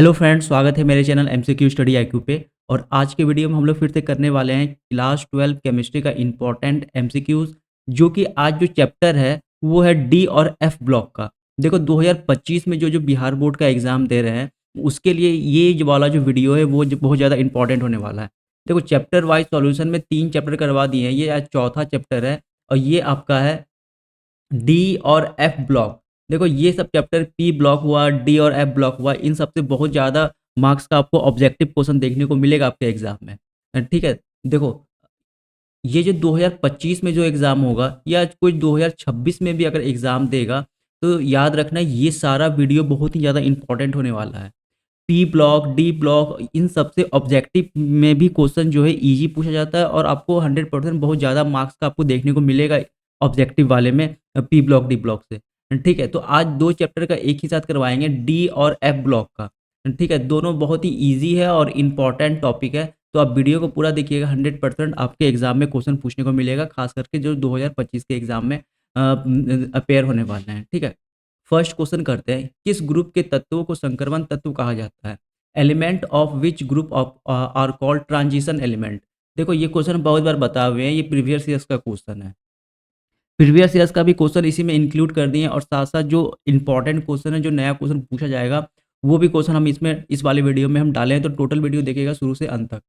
Hello friends, स्वागत है मेरे चैनल एमसीक्यू स्टडी आईक्यू पे। और आज के वीडियो में हम लोग फिर से करने वाले हैं क्लास 12 केमिस्ट्री का इम्पोर्टेंट एमसीक्यूज। जो कि आज जो चैप्टर है वो है डी और एफ ब्लॉक का। देखो 2025 में जो जो बिहार बोर्ड का एग्जाम दे रहे हैं उसके लिए ये जो वाला जो वीडियो है वो बहुत ज़्यादा इंपॉर्टेंट होने वाला है। देखो चैप्टर वाइज सॉल्यूशन में 3 चैप्टर करवा दिए हैं, ये आज चौथा चैप्टर है और ये आपका है डी और एफ ब्लॉक। देखो ये सब चैप्टर पी ब्लॉक हुआ, डी और एफ ब्लॉक हुआ, इन सब से बहुत ज़्यादा मार्क्स का आपको ऑब्जेक्टिव क्वेश्चन देखने को मिलेगा आपके एग्जाम में। ठीक है। देखो ये जो 2025 में जो एग्ज़ाम होगा या कोई 2026 में भी अगर एग्ज़ाम देगा तो याद रखना ये सारा वीडियो बहुत ही ज़्यादा इंपॉर्टेंट होने वाला है। पी ब्लॉक, डी ब्लॉक, इन सब से ऑब्जेक्टिव में भी क्वेश्चन जो है इजी पूछा जाता है और आपको 100% बहुत ज़्यादा मार्क्स का आपको देखने को मिलेगा ऑब्जेक्टिव वाले में पी ब्लॉक, डी ब्लॉक से। ठीक है, तो आज 2 चैप्टर का एक ही साथ करवाएंगे, डी और एफ ब्लॉक का। ठीक है, दोनों बहुत ही ईजी है और इम्पॉर्टेंट टॉपिक है। तो आप वीडियो को पूरा देखिएगा, 100% आपके एग्जाम में क्वेश्चन पूछने को मिलेगा, खास करके जो 2025 के एग्जाम में अपेयर होने वाले हैं। ठीक है, फर्स्ट क्वेश्चन करते हैं, किस ग्रुप के तत्वों को संक्रमण तत्व कहा जाता है? Element of which group of are called transition element. देखो ये क्वेश्चन बहुत बार बताए हुए हैं, ये प्रीवियस ईयर्स का क्वेश्चन है। प्रीवियस ईयर्स का भी क्वेश्चन इसी में इंक्लूड कर दिए हैं और साथ साथ जो इंपॉर्टेंट क्वेश्चन है, जो नया क्वेश्चन पूछा जाएगा वो भी क्वेश्चन हम इसमें इस वाले वीडियो में हम डालें, तो टोटल वीडियो देखिएगा शुरू से अंत तक।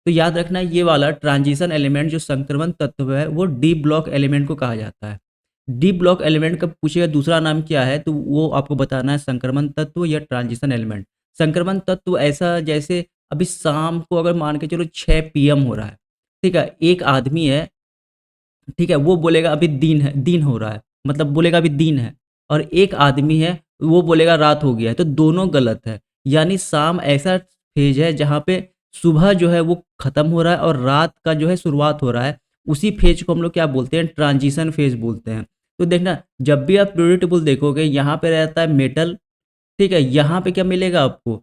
तो याद रखना ये वाला ट्रांजिशन एलिमेंट जो संक्रमण तत्व है वो डी ब्लॉक एलिमेंट को कहा जाता है। डी ब्लॉक एलिमेंट का पूछेगा दूसरा नाम क्या है तो वो आपको बताना है, संक्रमण तत्व या ट्रांजिशन एलिमेंट। संक्रमण तत्व ऐसा जैसे अभी शाम को अगर मान के चलो 6 PM हो रहा है, ठीक है, एक आदमी है, ठीक है, वो बोलेगा अभी दिन है, दिन हो रहा है, मतलब बोलेगा अभी दिन है। और एक आदमी है वो बोलेगा रात हो गया है, तो दोनों गलत है। यानी शाम ऐसा फेज है जहाँ पे सुबह जो है वो खत्म हो रहा है और रात का जो है शुरुआत हो रहा है। उसी फेज को हम लोग क्या बोलते हैं? ट्रांजिशन फेज बोलते हैं। तो देखना, जब भी आप पीरियोडिक टेबल देखोगे यहाँ पे रहता है मेटल, ठीक है, यहाँ पे क्या मिलेगा आपको?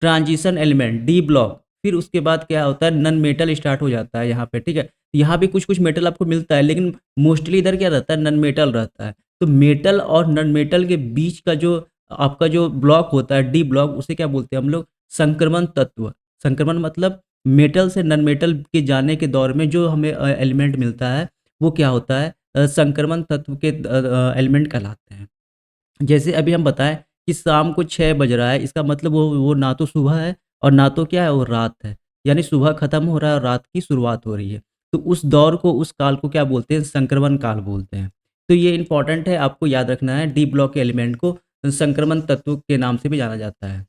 Transition element D block. फिर उसके बाद क्या होता है? नन मेटल स्टार्ट हो जाता है यहाँ पे, ठीक है। यहाँ भी कुछ कुछ मेटल आपको मिलता है लेकिन मोस्टली इधर क्या रहता है? नन मेटल रहता है। तो मेटल और नन मेटल के बीच का जो आपका जो ब्लॉक होता है डी ब्लॉक, उसे क्या बोलते हैं हम लोग? संक्रमण तत्व। संक्रमण मतलब मेटल से नन मेटल के जाने के दौर में जो हमें एलिमेंट मिलता है वो क्या होता है? संक्रमण तत्व के एलिमेंट कहलाते हैं। जैसे अभी हम बताएँ कि शाम को 6 बज रहा है, इसका मतलब वो ना तो सुबह है और ना तो क्या है, वो रात है। यानी सुबह खत्म हो रहा है और रात की शुरुआत हो रही है। तो उस दौर को, उस काल को क्या बोलते हैं? संक्रमण काल बोलते हैं। तो ये इम्पोर्टेंट है, आपको याद रखना है, डी ब्लॉक के एलिमेंट को संक्रमण तत्व के नाम से भी जाना जाता है।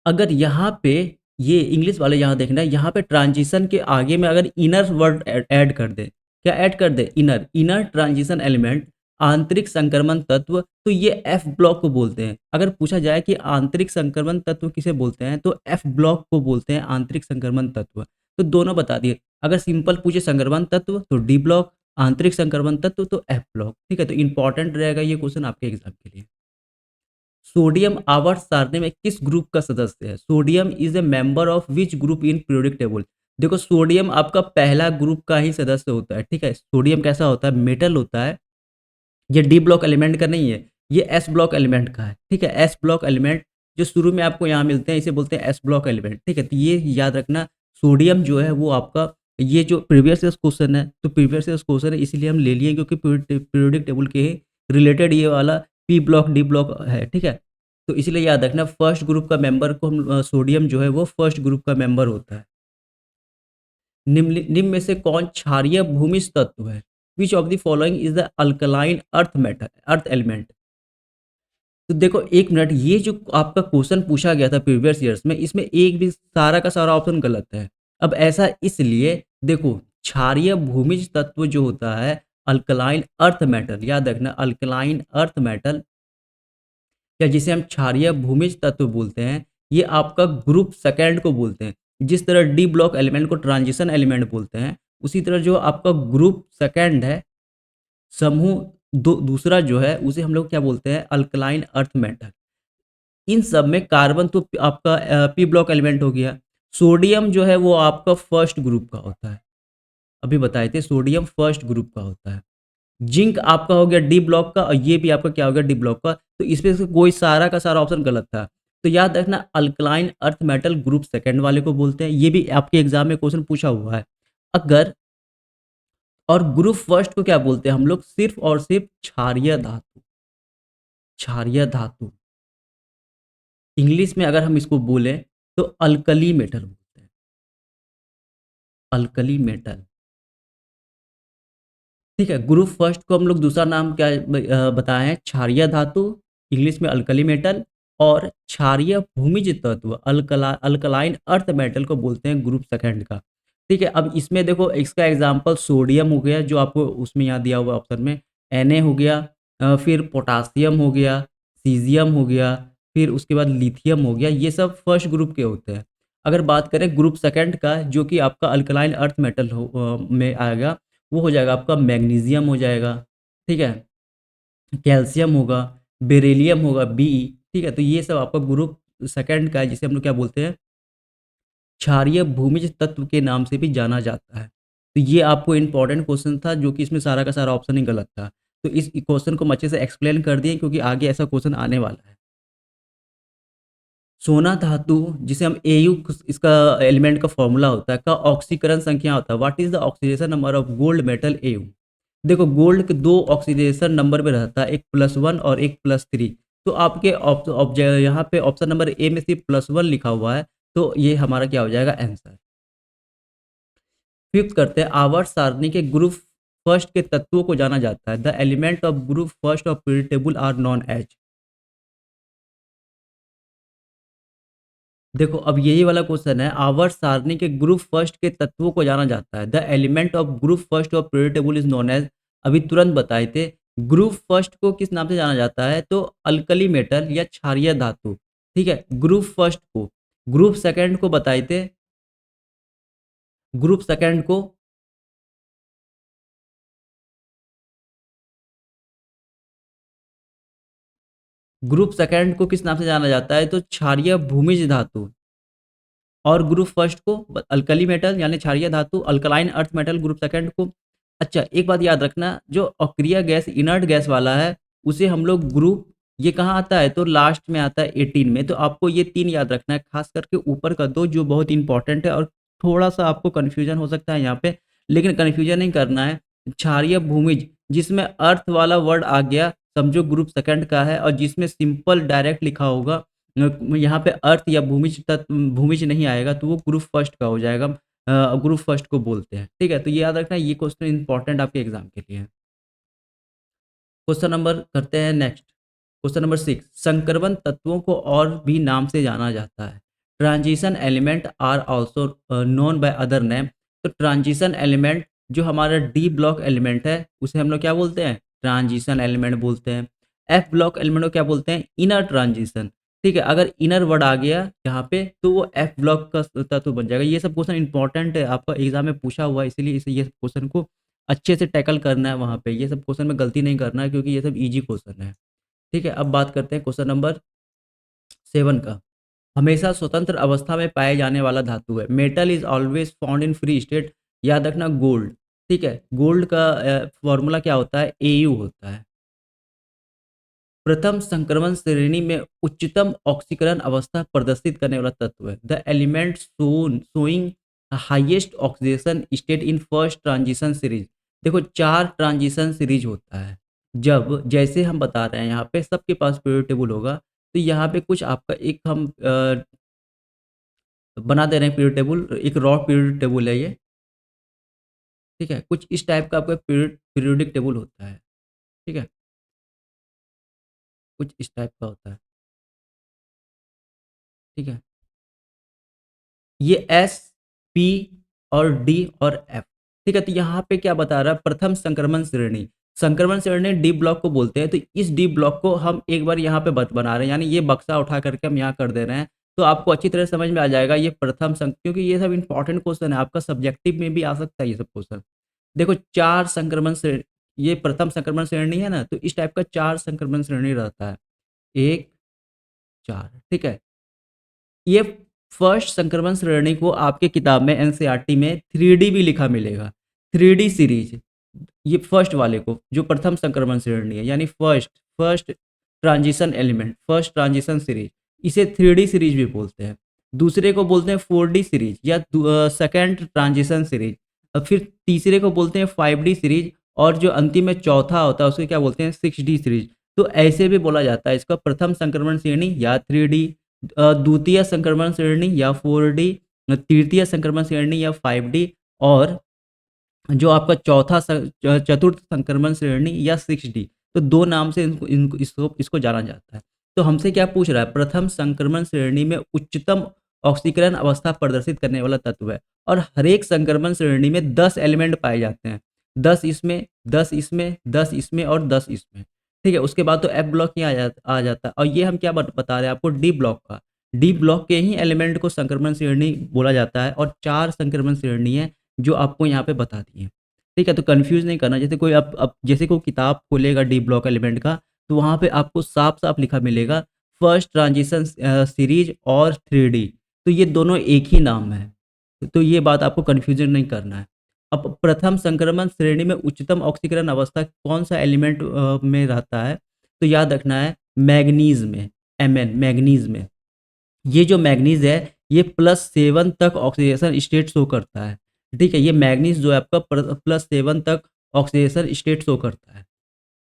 अगर यहाँ पे ये इंग्लिश वाले यहाँ देखना है, यहाँ पे ट्रांजिशन के आगे में अगर इनर वर्ड ऐड कर दे, क्या ऐड कर दे? इनर, इनर ट्रांजिशन एलिमेंट, आंतरिक संक्रमण तत्व, तो ये एफ ब्लॉक को बोलते हैं। अगर पूछा जाए कि आंतरिक संक्रमण तत्व किसे बोलते हैं तो एफ ब्लॉक को बोलते हैं, आंतरिक संक्रमण तत्व। तो दोनों बता दिए। अगर सिंपल पूछे संक्रमण तत्व तो डी ब्लॉक, आंतरिक संक्रमण तत्व तो एफ ब्लॉक। ठीक है, तो इंपॉर्टेंट रहेगा ये क्वेश्चन आपके एग्जाम के लिए। सोडियम आवर्त सारणी में किस ग्रुप का सदस्य है? Sodium is a member of which group in periodic table. देखो सोडियम आपका पहला ग्रुप का ही सदस्य होता है, ठीक है। सोडियम कैसा होता है? मेटल होता है। ये डी ब्लॉक एलिमेंट का नहीं है, ये एस ब्लॉक एलिमेंट का है, ठीक है। एस ब्लॉक एलिमेंट जो शुरू में आपको यहाँ मिलते हैं इसे बोलते हैं एस ब्लॉक एलिमेंट, ठीक है। तो ये याद रखना, सोडियम जो है वो आपका, ये जो प्रीवियस क्वेश्चन है तो प्रीवियस क्वेश्चन है इसीलिए हम ले लिए क्योंकि पीरियोडिक टेबल के रिलेटेड ये वाला पी ब्लॉक डी ब्लॉक है, ठीक है। तो इसलिए याद रखना, फर्स्ट ग्रुप का मेंबर को हम सोडियम जो है वो फर्स्ट ग्रुप का मेंबर होता है। निम्न में से कौन क्षारीय भूमिज तत्व है? Which of the following is the alkaline earth metal, earth element. तो देखो एक मिनट, ये जो आपका क्वेश्चन पूछा गया था प्रीवियस ईयर्स में, इसमें एक भी सारा का सारा ऑप्शन गलत है। अब ऐसा इसलिए, देखो क्षारीय भूमिज तत्व जो होता है अल्कलाइन अर्थ मेटल, याद रखना अल्कलाइन अर्थ मेटल या जिसे हम क्षारीय भूमिज तत्व बोलते हैं, ये आपका ग्रुप सेकेंड को बोलते हैं। जिस तरह डी ब्लॉक एलिमेंट को ट्रांजिशन एलिमेंट बोलते हैं, उसी तरह जो आपका ग्रुप सेकेंड है, समूह दूसरा जो है उसे हम लोग क्या बोलते हैं? Alkaline earth metal. इन सब में कार्बन तो आपका पी ब्लॉक एलिमेंट हो गया। सोडियम जो है वो आपका फर्स्ट ग्रुप का होता है, अभी बताए थे सोडियम फर्स्ट ग्रुप का होता है। जिंक आपका हो गया डी ब्लॉक का और ये भी आपका क्या हो गया? डी ब्लॉक का। तो इसमें से कोई सारा का सारा ऑप्शन गलत था। तो याद रखना alkaline earth metal group second वाले को बोलते हैं, ये भी आपके एग्जाम में क्वेश्चन पूछा हुआ है। अगर और ग्रुप फर्स्ट को क्या बोलते हैं हम लोग? सिर्फ और सिर्फ क्षारीय धातु, क्षारीय धातु। इंग्लिश में अगर हम इसको बोलें तो अल्कली मेटल बोलते हैं, अल्कली मेटल। ठीक है, ग्रुप फर्स्ट को हम लोग दूसरा नाम क्या बताए हैं? क्षारीय धातु, इंग्लिश में अल्कली मेटल। और क्षारीय भूमिज तत्व अल्कलाइन अर्थ मेटल को बोलते हैं ग्रुप सेकंड का। ठीक है, अब इसमें देखो इसका एग्जांपल सोडियम हो गया जो आपको उसमें यहाँ दिया हुआ ऑप्शन में, Na हो गया, फिर पोटासियम हो गया, सीजियम हो गया, फिर उसके बाद लिथियम हो गया, ये सब फर्स्ट ग्रुप के होते हैं। अगर बात करें ग्रुप सेकंड का जो कि आपका अल्कलाइन अर्थ मेटल में आएगा, वो हो जाएगा आपका मैग्नीशियम हो जाएगा, ठीक है, कैल्शियम होगा, बेरिलियम होगा बी, ठीक है। तो ये सब आपका ग्रुप सेकंड का है जिसे हम लोग क्या बोलते हैं? क्षारीय भूमिज तत्व के नाम से भी जाना जाता है। तो ये आपको इंपॉर्टेंट क्वेश्चन था जो कि इसमें सारा का सारा ऑप्शन ही गलत था। तो इस क्वेश्चन को हम अच्छे से एक्सप्लेन कर दिए क्योंकि आगे ऐसा क्वेश्चन आने वाला है। सोना धातु जिसे हम एयू इसका एलिमेंट का फॉर्मूला होता है, का ऑक्सीकरण संख्या होता है। What is the oxidation number of gold metal AU? देखो गोल्ड के दो ऑक्सीडेशन नंबर में रहता है, एक +1 और एक +3। तो आपके यहाँ पे ऑप्शन नंबर ए में सिर्फ +1 लिखा हुआ है, तो ये हमारा क्या हो जाएगा? आंसर। फिफ्थ करते हैं, आवर्त सारणी के ग्रुप फर्स्ट के तत्वों को जाना जाता है। The element of group first of period table are known as. देखो अब यही वाला क्वेश्चन है, आवर्त सारणी के ग्रुप फर्स्ट के तत्वों को जाना जाता है। The element of group first of period table is known as. अभी तुरंत बताए थे। ग्रुप फर्स्ट को किस नाम से जाना जाता है? तो अल्कली मेटल या क्षारीय धातु। ठीक है, ग्रुप फर्स्ट को। ग्रुप सेकंड को बताए थे, ग्रुप सेकंड को ग्रुप सेकंड को किस नाम से जाना जाता है? तो क्षारीय भूमिज धातु। और ग्रुप फर्स्ट को अल्कली मेटल यानी क्षारीय धातु, alkaline earth metal group second को। अच्छा एक बात याद रखना, जो अक्रिय गैस इनर्ट गैस वाला है उसे हम लोग ग्रुप, ये कहाँ आता है? तो लास्ट में आता है 18 में। तो आपको ये 3 याद रखना है, खास करके ऊपर का 2 जो बहुत इंपॉर्टेंट है। और थोड़ा सा आपको कन्फ्यूजन हो सकता है यहाँ पे, लेकिन कन्फ्यूजन नहीं करना है। क्षारीय भूमिज जिसमें अर्थ वाला वर्ड आ गया समझो ग्रुप सेकंड का है, और जिसमें सिंपल डायरेक्ट लिखा होगा यहाँ पे अर्थ या भूमिज तत्व भूमिज नहीं आएगा तो वो ग्रुप फर्स्ट का हो जाएगा। ग्रुप फर्स्ट को बोलते हैं। ठीक है, तो ये याद रखना, ये क्वेश्चन इंपॉर्टेंट आपके एग्जाम के लिए है। क्वेश्चन नंबर करते हैं नेक्स्ट। क्वेश्चन नंबर 6, संक्रमण तत्वों को और भी नाम से जाना जाता है। Transition element are also known by other name. तो ट्रांजिशन एलिमेंट जो हमारा डी ब्लॉक एलिमेंट है उसे हम लोग क्या बोलते हैं? ट्रांजिशन एलिमेंट बोलते हैं। एफ ब्लॉक एलिमेंट को क्या बोलते हैं? Inner transition. ठीक है, अगर इनर वर्ड आ गया यहाँ पे तो वो एफ ब्लॉक का तत्व बन जाएगा। ये सब क्वेश्चन इंपॉर्टेंट है, आपका एग्जाम में पूछा हुआ है, इसीलिए इसे ये क्वेश्चन को अच्छे से टैकल करना है वहाँ पे। ये सब क्वेश्चन में गलती नहीं करना है क्योंकि ये सब इजी क्वेश्चन है। ठीक है, अब बात करते हैं क्वेश्चन नंबर 7 का। हमेशा स्वतंत्र अवस्था में पाए जाने वाला धातु है। Metal is always found in free state. याद रखना गोल्ड। ठीक है, गोल्ड का फॉर्मूला क्या होता है? एयू होता है। प्रथम संक्रमण श्रेणी में उच्चतम ऑक्सीकरण अवस्था प्रदर्शित करने वाला तत्व है। The element showing highest oxidation state in first transition series. देखो 4 ट्रांजिशन सीरीज होता है। जब जैसे हम बता रहे हैं यहाँ पे सबके पास पीरियड टेबल होगा, तो यहाँ पे कुछ आपका एक हम बना दे रहे हैं पीरियड टेबल, एक रॉ पीरियड टेबल है ये। ठीक है, कुछ इस टाइप का आपका पीरियोडिक टेबल होता है। ठीक है, कुछ इस टाइप का होता है। ठीक है, ये एस, पी और डी और एफ। ठीक है, तो यहाँ पे क्या बता रहा है? प्रथम संक्रमण श्रेणी। संक्रमण श्रेणी डी ब्लॉक को बोलते हैं। तो इस डी ब्लॉक को हम एक बार यहाँ पे बना रहे हैं, यानी ये बक्सा उठा करके हम यहाँ कर दे रहे हैं। तो आपको अच्छी तरह समझ में आ जाएगा ये प्रथम क्योंकि ये सब इंपॉर्टेंट क्वेश्चन है, आपका सब्जेक्टिव में भी आ सकता है ये सब क्वेश्चन। देखो 4 संक्रमण श्रेणी, ये प्रथम संक्रमण श्रेणी है ना, तो इस टाइप का 4 संक्रमण श्रेणी रहता है। 1, 4। ठीक है, ये फर्स्ट संक्रमण श्रेणी को आपके किताब में एनसीईआरटी में 3D भी लिखा मिलेगा। 3D सीरीज, ये फर्स्ट वाले को जो प्रथम संक्रमण श्रेणी है, यानी first first transition element, first transition series, इसे 3D सीरीज भी बोलते हैं। दूसरे को बोलते हैं 4D सीरीज या सेकंड ट्रांजिशन सीरीज। फिर तीसरे को बोलते हैं 5D सीरीज और जो अंतिम में चौथा होता है उसको क्या बोलते हैं 6D सीरीज। तो ऐसे भी बोला जाता है इसका प्रथम संक्रमण श्रेणी या 3D, द्वितीय संक्रमण श्रेणी या 4D, तृतीय संक्रमण श्रेणी या 5D और जो आपका चतुर्थ संक्रमण श्रेणी या 6D। तो 2 नाम से इसको जाना जाता है। तो हमसे क्या पूछ रहा है? प्रथम संक्रमण श्रेणी में उच्चतम ऑक्सीकरण अवस्था प्रदर्शित करने वाला तत्व है और हर एक संक्रमण श्रेणी में 10 एलिमेंट पाए जाते हैं। 10 इसमें, 10 इसमें, 10 इसमें और 10 इसमें। ठीक है? उसके बाद तो एफ ब्लॉक ही आ जाता है और ये हम क्या बता रहे हैं आपको डी ब्लॉक का। डी ब्लॉक के ही एलिमेंट को संक्रमण श्रेणी बोला जाता है और 4 संक्रमण श्रेणी है जो आपको यहाँ पे बता दी है। ठीक है? तो कन्फ्यूज़ नहीं करना। जैसे कोई अब जैसे कोई किताब खोलेगा डी ब्लॉक एलिमेंट का, तो वहाँ पे आपको साफ-साफ लिखा मिलेगा फर्स्ट ट्रांजिशन सीरीज और 3D। तो ये दोनों एक ही नाम है। तो ये बात आपको कन्फ्यूज़न नहीं करना है। अब प्रथम संक्रमण श्रेणी में उच्चतम ऑक्सीकरण अवस्था कौन-सा एलिमेंट में रहता है? तो याद रखना है मैंगनीज़ में, Mn मैंगनीज़ में। ये जो मैंगनीज़ है, ये +7 तक ऑक्सीडेशन स्टेट शो करता है। ठीक है? ये मैंगनीज़ जो है आपका +7 तक ऑक्सीडेशन स्टेट शो करता है।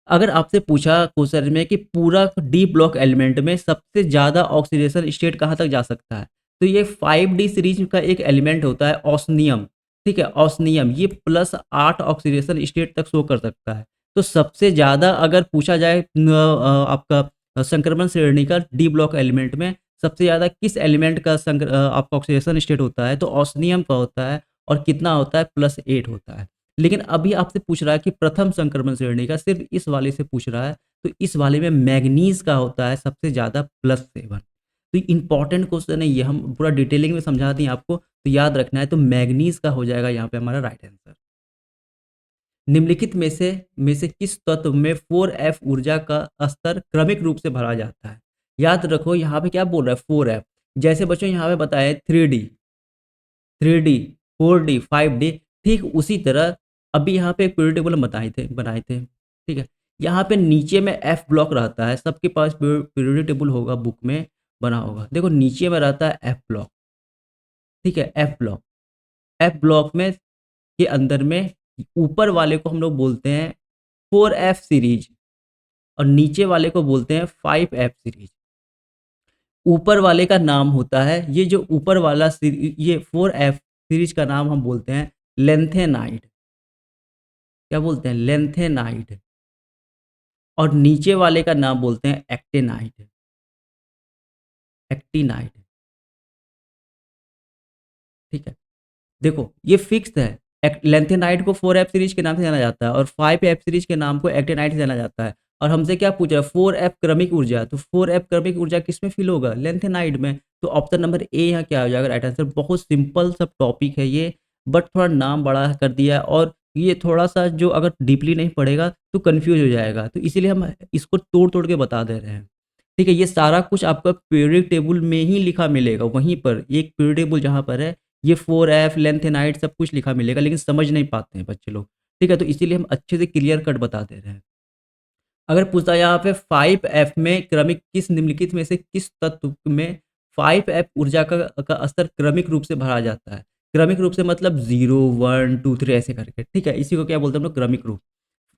अगर आपसे पूछा क्वेश्चन में कि पूरा डी ब्लॉक एलिमेंट में सबसे ज़्यादा ऑक्सीडेशन स्टेट कहाँ तक जा सकता है? तो ये 5D सीरीज़ का एक एलिमेंट होता है ऑस्मियम, ठीक है? ऑस्मियम ये +8 ऑक्सीडेशन स्टेट तक शो कर सकता है। तो सबसे ज़्यादा अगर पूछा जाए आपका संक्रमण श्रेणी का डी ब्लॉक एलिमेंट में सबसे ज़्यादा किस एलिमेंट का आपका ऑक्सीडेशन स्टेट होता है? तो ऑस्मियम का होता है और कितना होता है? +8 होता है। लेकिन अभी आपसे पूछ रहा है कि प्रथम संक्रमण श्रेणी का सिर्फ इस वाले से पूछ रहा है, तो इस वाले में मैंगनीज़ का होता है सबसे ज़्यादा +7। तो इंपॉर्टेंट क्वेश्चन है ये, हम पूरा डिटेलिंग में समझा दें आपको, तो याद रखना है। तो मैंगनीज़ का हो जाएगा यहाँ पे हमारा राइट आंसर। निम्नलिखित में से किस तत्व में 4F ऊर्जा का स्तर क्रमिक रूप से भरा जाता है? याद रखो यहाँ पे क्या बोल रहा है 4F। जैसे बच्चों यहाँ पे बताया 3D, 4D, 5D, ठीक उसी तरह अभी यहाँ पे एक पीरियड टेबल हम बनाए थे, ठीक है? यहाँ पे नीचे में एफ ब्लॉक रहता है, सबके पास पीरियड टेबल होगा, बुक में बना होगा। देखो नीचे में रहता है एफ ब्लॉक, ठीक है? एफ ब्लॉक में के अंदर में ऊपर वाले को हम लोग बोलते हैं 4F सीरीज और नीचे वाले को बोलते हैं 5F सीरीज। ऊपर वाले का नाम होता है, ये जो ऊपर वाला ये 4F सीरीज का नाम हम बोलते हैं लेंथेनाइड। क्या बोलते हैं? लेंथेनाइड। और नीचे वाले का नाम बोलते हैं एक्टिनाइड। एक्टिनाइड, ठीक है? देखो ये फिक्स है। लेंथेनाइड को 4F सीरीज के नाम से जाना जाता है और 5F सीरीज के नाम को एक्टिनाइड से जाना जाता है। और हमसे क्या पूछ रहा है? 4F क्रमिक ऊर्जा। तो 4F क्रमिक ऊर्जा किस में फिल होगा? लेंथेनाइड में। तो ऑप्शन नंबर ए यहाँ क्या हो जाएगा राइट आंसर। बहुत सिंपल सा टॉपिक है ये, बट थोड़ा नाम बड़ा कर दिया है और ये थोड़ा-सा जो अगर डीपली नहीं पढ़ेगा तो कन्फ्यूज़ हो जाएगा। तो इसीलिए हम इसको तोड़-तोड़ के बता दे रहे हैं। ठीक है? ये सारा कुछ आपका पीरियड टेबल में ही लिखा मिलेगा, वहीं पर एक पीरियड टेबल जहाँ पर है ये 4F लेंथेनाइड सब कुछ लिखा मिलेगा, लेकिन समझ नहीं पाते हैं बच्चे लोग। ठीक है? तो इसीलिए हम अच्छे से क्लियर कट बता दे रहे हैं। अगर पूछा यहाँ पे 5F में क्रमिक किस निम्नलिखित में से किस तत्व में 5F ऊर्जा का स्तर क्रमिक रूप से भरा जाता है? क्रमिक रूप से मतलब 0, 1, 2, 3 ऐसे करके, ठीक है? इसी को क्या बोलते हैं हम लोग? क्रमिक रूप।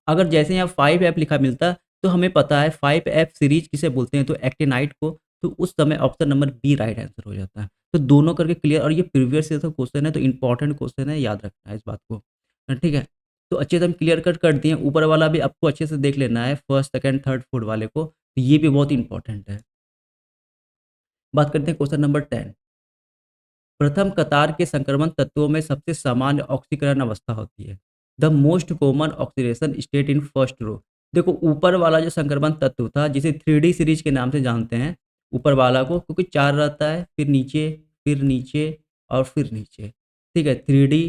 अगर जैसे यहाँ 5F लिखा मिलता तो हमें पता है 5F सीरीज किसे बोलते हैं? तो एक्टिनाइड को। तो उस समय option number B right answer हो जाता है। तो दोनों करके क्लियर, और ये प्रीवियस ईयर का क्वेश्चन है तो इंपॉर्टेंट क्वेश्चन है, याद रखना है इस बात को। ठीक है? तो अच्छे से हम क्लियर कट कर दिए। ऊपर वाला भी आपको अच्छे से देख लेना है, फर्स्ट, सेकंड, थर्ड, फोर्थ वाले को। तो ये भी बहुत इंपॉर्टेंट है। बात करते हैं क्वेश्चन नंबर 10। प्रथम कतार के संक्रमण तत्वों में सबसे सामान्य ऑक्सीकरण अवस्था होती है। The most common oxidation state in first row. देखो ऊपर वाला जो संक्रमण तत्व था जिसे 3D सीरीज के नाम से जानते हैं, ऊपर वाला को, क्योंकि 4 रहता है, फिर नीचे और फिर नीचे। ठीक है? 3D,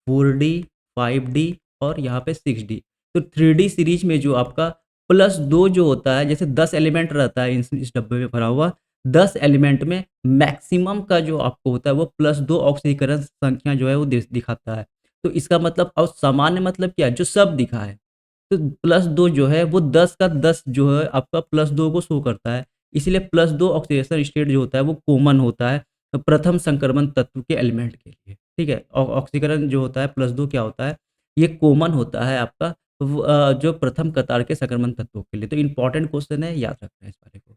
4D, 5D और यहाँ पे 6D। तो 3D सीरीज में जो आपका +2 जो होता है, जैसे 10 एलिमेंट रहता है इस डब्बे में भरा हुआ, 10 एलिमेंट में मैक्सिमम का जो आपको होता है वो +2 ऑक्सीकरण संख्या जो है वो दिखाता है। तो इसका मतलब, और सामान्य मतलब क्या है? जो सब दिखा है। तो +2 जो है वो 10 का 10 जो है आपका +2 को शो करता है। इसीलिए +2 ऑक्सीडेशन स्टेट जो होता है वो कॉमन होता है प्रथम संक्रमण तत्व के एलिमेंट के लिए, ठीक है? ऑक्सीकरण जो होता है +2 क्या होता है, ये कॉमन होता है आपका जो प्रथम कतार के संक्रमण तत्वों के लिए। तो इम्पोर्टेंट क्वेश्चन है, याद रखना है इस बारे को।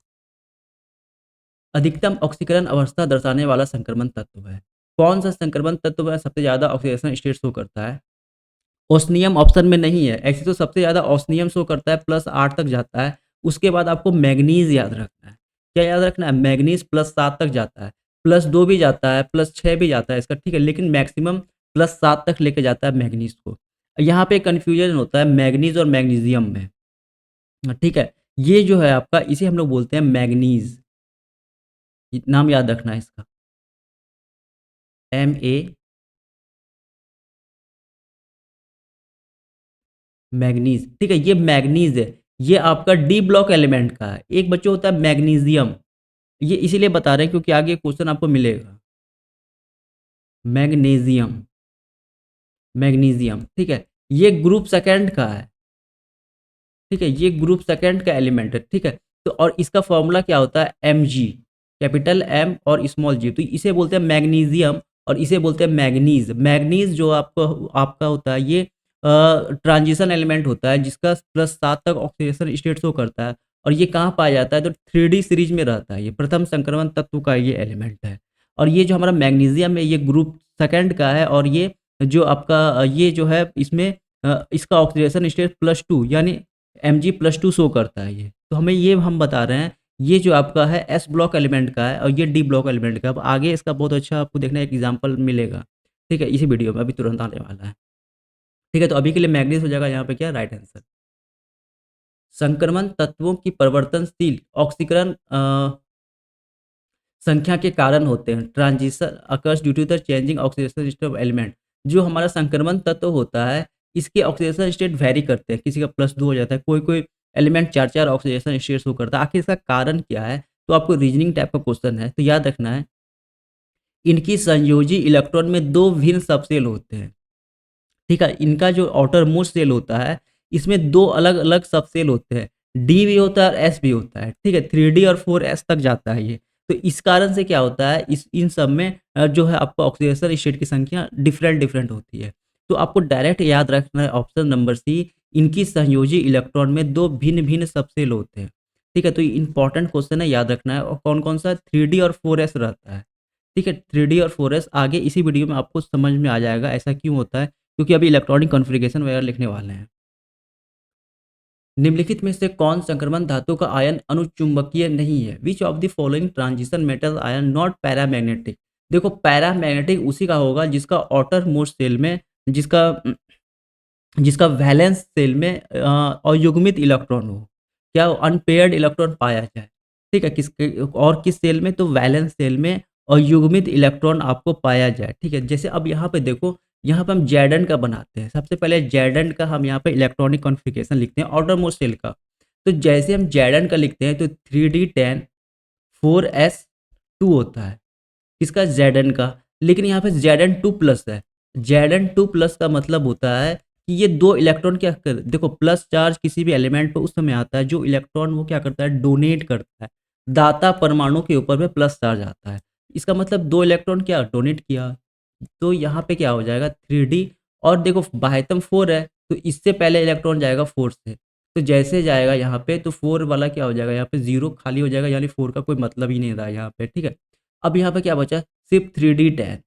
अधिकतम ऑक्सीकरण अवस्था दर्शाने वाला संक्रमण तत्व है। कौन सा संक्रमण तत्व है सबसे ज़्यादा ऑक्सीडेशन स्टेट शो करता है? ओस्मियम ऑप्शन में नहीं है। ऐसे तो सबसे ज़्यादा ओस्मियम शो करता है, +8 तक जाता है। उसके बाद आपको मैंगनीज़ याद रखना है। क्या याद रखना है? मैंगनीज़ +7 तक जाता है, +2 भी जाता है, +6 भी जाता है इसका, ठीक है? लेकिन मैक्सिमम +7 तक लेके जाता है मैंगनीज़ को। यहाँ पे कन्फ्यूज़न होता है मैंगनीज़ और मैग्नीशियम में, ठीक है? ये जो है आपका, इसे हम लोग बोलते हैं मैंगनीज़। नाम याद रखना है इसका। MA मैंगनीज़, ठीक है? ये मैंगनीज़ है। ये आपका डी ब्लॉक एलिमेंट का है। एक बच्चों होता है मैग्नीशियम। ये इसीलिए बता रहे हैं क्योंकि आगे क्वेश्चन आपको मिलेगा। मैग्नीशियम, मैग्नीशियम, ठीक है? ये ग्रुप सेकंड का है, ठीक है? ये ग्रुप सेकंड का एलिमेंट है, ठीक है? तो और इसका फ़ॉर्मूला क्या होता है? Mg, कैपिटल M और स्मॉल g। तो इसे बोलते हैं मैग्नीशियम और इसे बोलते हैं मैंगनीज़। मैंगनीज़ जो आपको आपका होता है, ये ट्रांजिशन एलिमेंट होता है जिसका +7 तक ऑक्सीडेशन स्टेट शो करता है। और ये कहाँ पाया जाता है? तो 3D सीरीज़ में रहता है। ये प्रथम संक्रमण तत्व का ये एलिमेंट है। और ये जो हमारा मैग्नीशियम है, ये ग्रुप सेकंड का है और ये जो आपका ये जो है इसमें इसका ऑक्सीडेशन स्टेट +2 यानी Mg+2 शो करता है ये। तो हमें ये हम बता रहे हैं, ये जो आपका है S ब्लॉक एलिमेंट का है और ये D ब्लॉक एलिमेंट का है। अब आगे इसका बहुत अच्छा आपको देखना एक एग्ज़ाम्पल मिलेगा, ठीक है? इसी वीडियो में अभी तुरंत आने वाला है, ठीक है? तो अभी के लिए मैंगनीज़ हो जाएगा यहाँ पे क्या राइट आंसर। संक्रमण तत्वों की परिवर्तनशील ऑक्सीकरण संख्या के कारण होते हैं। Transition occurs due to the changing oxidation state of element. जो हमारा संक्रमण तत्व होता है, इसके ऑक्सीडेशन स्टेट वैरी करते हैं। किसी का +2 हो जाता है, कोई-कोई एलिमेंट 4-4 ऑक्सीडेशन स्टेट शो करता है। आखिर इसका कारण क्या है? तो आपको रीजनिंग टाइप का क्वेश्चन है, तो याद रखना है, इनकी संयोजी इलेक्ट्रॉन में 2 भिन्न सबसेल होते हैं। ठीक है? इनका जो आउटर मोस्ट सेल होता है, इसमें 2 अलग-अलग सबसेल होते हैं। डी भी होता है और एस भी होता है। ठीक है? 3D और 4s तक जाता है ये। तो इस कारण से क्या होता है, इस इन सब में जो है आपको ऑक्सीडेशन स्टेट की संख्या डिफरेंट-डिफरेंट होती है। तो आपको डायरेक्ट याद रखना है ऑप्शन नंबर सी, इनकी संयोजी इलेक्ट्रॉन में 2 भिन्न-भिन्न सबसेल होते हैं। ठीक है? तो ये इम्पोर्टेंट क्वेश्चन है, याद रखना है। और कौन-कौन सा 3D और 4s रहता है। ठीक है? 3D और 4s आगे इसी वीडियो में आपको समझ में आ जाएगा, ऐसा क्यों होता है। क्योंकि अभी इलेक्ट्रॉनिक कॉन्फ़िगरेशन वगैरह लिखने वाले हैं। निम्नलिखित में से कौन संक्रमण धातु का आयन अनुचुंबकीय नहीं है? Which of the following transition metal ion not paramagnetic? देखो पैरामैग्नेटिक उसी का होगा जिसका आउटर मोस्ट सेल में जिसका जिसका वैलेंस सेल में अयुग्मित इलेक्ट्रॉन हो। क्या अनपेयर्ड इलेक्ट्रॉन पाया जाए। ठीक है? किसके और किस सेल में? तो वैलेंस सेल में अयुग्मित इलेक्ट्रॉन आपको पाया जाए। ठीक है? जैसे अब यहाँ पे देखो, यहाँ पे हम ज़ेडन का बनाते हैं। सबसे पहले ज़ेडन का हम यहाँ पे इलेक्ट्रॉनिक कॉन्फ़िगरेशन लिखते हैं आउटर मोस्ट सेल का। तो जैसे हम ज़ेडन का लिखते हैं तो 3d10 4s2 होता है। किसका? ज़ेडन का। लेकिन यहाँ पे Zn2 प्लस है। Zn2 प्लस का मतलब होता है कि ये 2 इलेक्ट्रॉन क्या कर देखो, प्लस चार्ज किसी भी एलिमेंट पे उस समय आता है जो इलेक्ट्रॉन वो क्या करता है, डोनेट करता है। दाता परमाणु के ऊपर में प्लस चार्ज आता है। इसका मतलब 2 इलेक्ट्रॉन क्या डोनेट किया। तो यहाँ पे क्या हो जाएगा 3d। और देखो बाह्यतम 4 है तो इससे पहले इलेक्ट्रॉन जाएगा 4 से। तो जैसे जाएगा यहाँ पे तो 4 वाला क्या हो जाएगा, यहाँ पे 0 खाली हो जाएगा, यानी 4 का कोई मतलब ही नहीं रहा यहाँ पे। ठीक है? अब यहाँ पे क्या बचा? सिर्फ 3d10।